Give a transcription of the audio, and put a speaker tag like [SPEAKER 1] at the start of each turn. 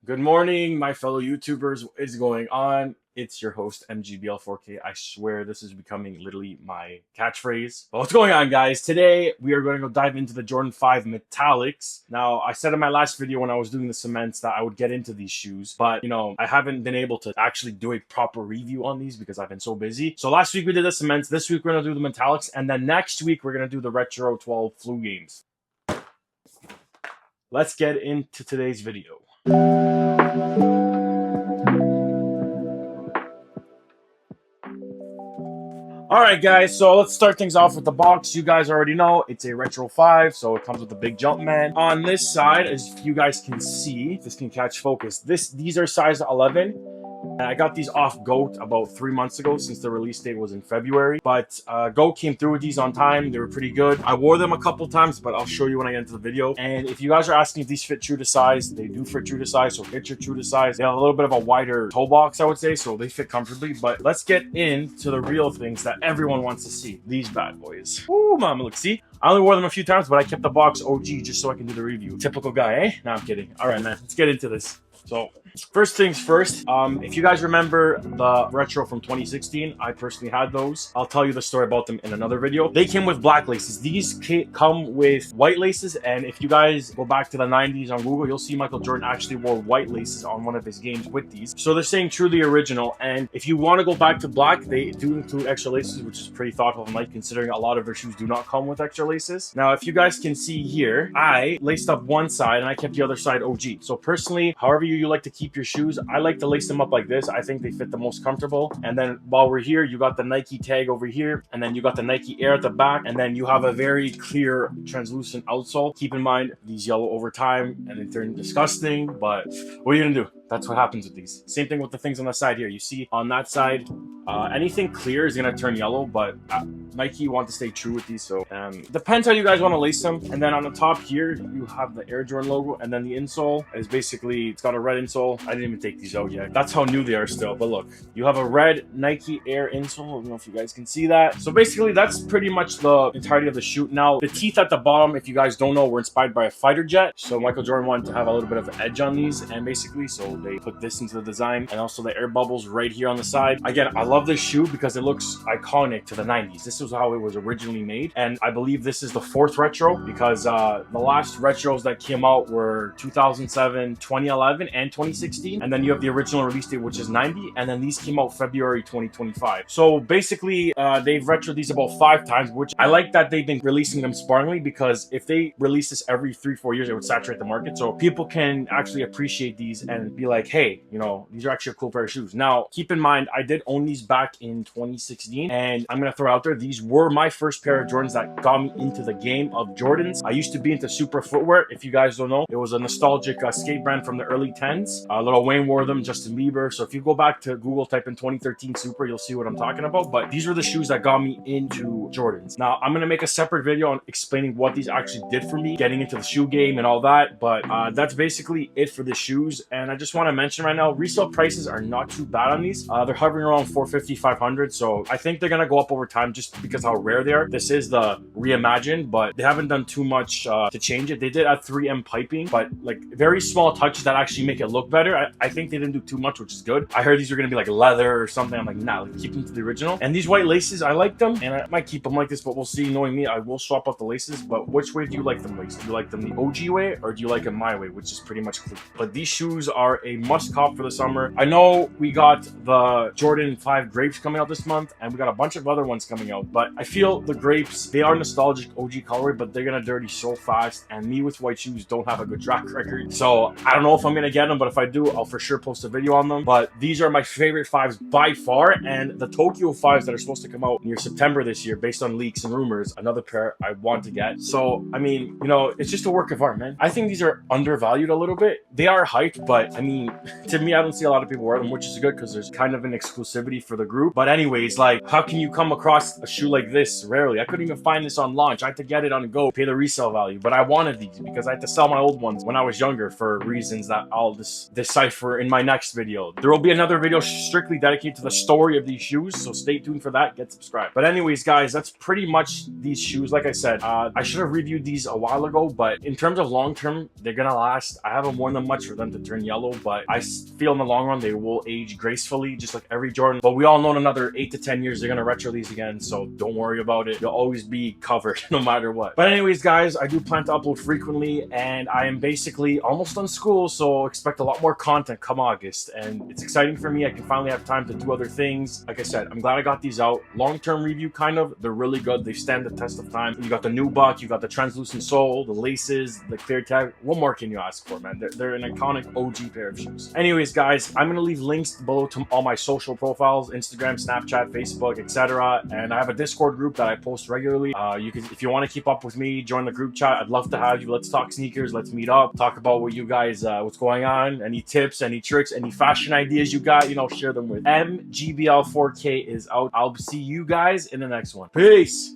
[SPEAKER 1] Good morning, my fellow YouTubers. What is going on? It's your host, MGBL4K. I swear this is becoming literally my catchphrase. But what's going on, guys? Today, we are going to go dive into the Jordan 5 Metallics. Now, I said in my last video when I was doing the cements that I would get into these shoes, but, I haven't been able to actually do a proper review on these because I've been so busy. So last week we did the cements. This week we're going to do the Metallics. And then next week we're going to do the Retro 12 flu games. Let's get into today's video. Alright guys, so let's start things off with the box. You guys already know it's a Retro 5, so it comes with a big Jumpman. On this side, as you guys can see, if this can catch focus, these are size 11. I got these off GOAT about 3 months ago since the release date was in February. But GOAT came through with these on time. They were pretty good. I wore them a couple times, but I'll show you when I get into the video. And if you guys are asking if these fit true to size, they do fit true to size. So get your true to size. They have a little bit of a wider toe box, I would say, so they fit comfortably. But let's get into the real things that everyone wants to see. These bad boys. Ooh, mama, look, see? I only wore them a few times, but I kept the box OG just so I can do the review. Typical guy, eh? No, I'm kidding. All right, man, let's get into this. So, first things first, if you guys remember the Retro from 2016, I personally had those. I'll tell you the story about them in another video. They came with black laces. These come with white laces, and if you guys go back to the 90s on Google, you'll see Michael Jordan actually wore white laces on one of his games with these. So they're saying truly original, and if you want to go back to black, they do include extra laces, which is pretty thoughtful of Nike, considering a lot of their shoes do not come with extra laces. Now, if you guys can see here, I laced up one side, and I kept the other side OG. So personally, however you like to keep your shoes, I like to lace them up like this. I think they fit the most comfortable. And then while we're here, you got the Nike tag over here, and then you got the Nike Air at the back, and then you have a very clear translucent outsole. Keep in mind, these yellow over time and they turn disgusting, but what are you gonna do? That's what happens with these. Same thing with the things on the side here. You see on that side, anything clear is gonna turn yellow, but Nike want to stay true with these, so depends how you guys want to lace them. And then on the top here, you have the Air Jordan logo, and then the insole is basically, it's got a red insole. I didn't even take these out yet. That's how new they are still, but look, you have a red Nike Air insole. I don't know if you guys can see that. So basically, that's pretty much the entirety of the shoe. Now, the teeth at the bottom, if you guys don't know, were inspired by a fighter jet. So Michael Jordan wanted to have a little bit of an edge on these, and basically, so they put this into the design, and also the air bubbles right here on the side. Again, I love this shoe because it looks iconic to the 90s. This was how it was originally made, and I believe this is the 4th retro because the last retros that came out were 2007, 2011, and 2016, and then you have the original release date, which is 90, and then these came out February 2025. So basically, they've retroed these about 5 times, which I like that they've been releasing them sparingly, because if they release this every 3-4 years, it would saturate the market, so people can actually appreciate these and be like, hey, these are actually a cool pair of shoes. Now, keep in mind, I did own these back in 2016, and I'm gonna throw out there, these were my first pair of Jordans that got me into the game of Jordans. I used to be into Super footwear. If you guys don't know, it was a nostalgic skate brand from the early 10s. Lil Wayne wore them, Justin Bieber. So if you go back to Google, type in 2013 Super, you'll see what I'm talking about. But these were the shoes that got me into Jordans. Now, I'm gonna make a separate video on explaining what these actually did for me, getting into the shoe game and all that. But that's basically it for the shoes. And I just want to mention right now, resale prices are not too bad on these. They're hovering around 450, 500. So I think they're gonna go up over time just because how rare they are. This is the Reimagined, but they haven't done too much to change it. They did add 3M piping, but like very small touches that actually make it look better. I think they didn't do too much, which is good. I heard these were gonna be like leather or something. I'm like, nah, like, keep them to the original. And these white laces, I like them, and I might keep them like this, but we'll see. Knowing me, I will swap out the laces. But which way do you like them laced? Do you like them the OG way, or do you like them my way, which is pretty much clean? But these shoes are a must cop for the summer. I know we got the Jordan 5 grapes coming out this month, and we got a bunch of other ones coming out, but I feel the grapes, they are nostalgic OG colorway, but they're gonna dirty so fast, and me with white shoes don't have a good track record. So I don't know if I'm gonna get them, but if I do, I'll for sure post a video on them. But these are my favorite 5s by far, and the Tokyo 5s that are supposed to come out near September this year, based on leaks and rumors, another pair I want to get. So I mean, it's just a work of art, man. I think these are undervalued a little bit. They are hyped, but I mean, to me, I don't see a lot of people wear them, which is good because there's kind of an exclusivity for the group. But anyways, like, how can you come across a shoe like this rarely? I couldn't even find this on launch. I had to get it on Go, pay the resale value, but I wanted these because I had to sell my old ones when I was younger for reasons that I'll decipher in my next video. There will be another video strictly dedicated to the story of these shoes, so stay tuned for that. Get subscribed. But anyways, guys, that's pretty much these shoes. Like I said, I should have reviewed these a while ago, but in terms of long term, they're gonna last. I haven't worn them much for them to turn yellow, but I feel in the long run they will age gracefully, just like every Jordan. But we all know in another 8 to 10 years they're gonna retro these again, so don't worry about it. You'll always be covered no matter what. But anyways, guys, I do plan to upload frequently, and I am basically almost done school, so expect a lot more content come August. And it's exciting for me. I can finally have time to do other things. Like I said, I'm glad I got these out. Long-term review, kind of. They're really good. They stand the test of time. You got the nubuck, you got the translucent sole, the laces, the clear tag. What more can you ask for, man? They're an iconic OG pair of shoes. Anyways, guys, I'm gonna leave links below to all my social profiles: Instagram, Snapchat, Facebook, etc. And I have a Discord group that I post regularly. You can, if you want to keep up with me, join the group chat. I'd love to have you. Let's talk sneakers. Let's meet up. Talk about what you guys, what's going on. Any tips, any tricks, any fashion ideas you got, you know, share them with. MGBL4K is out. I'll see you guys in the next one. Peace.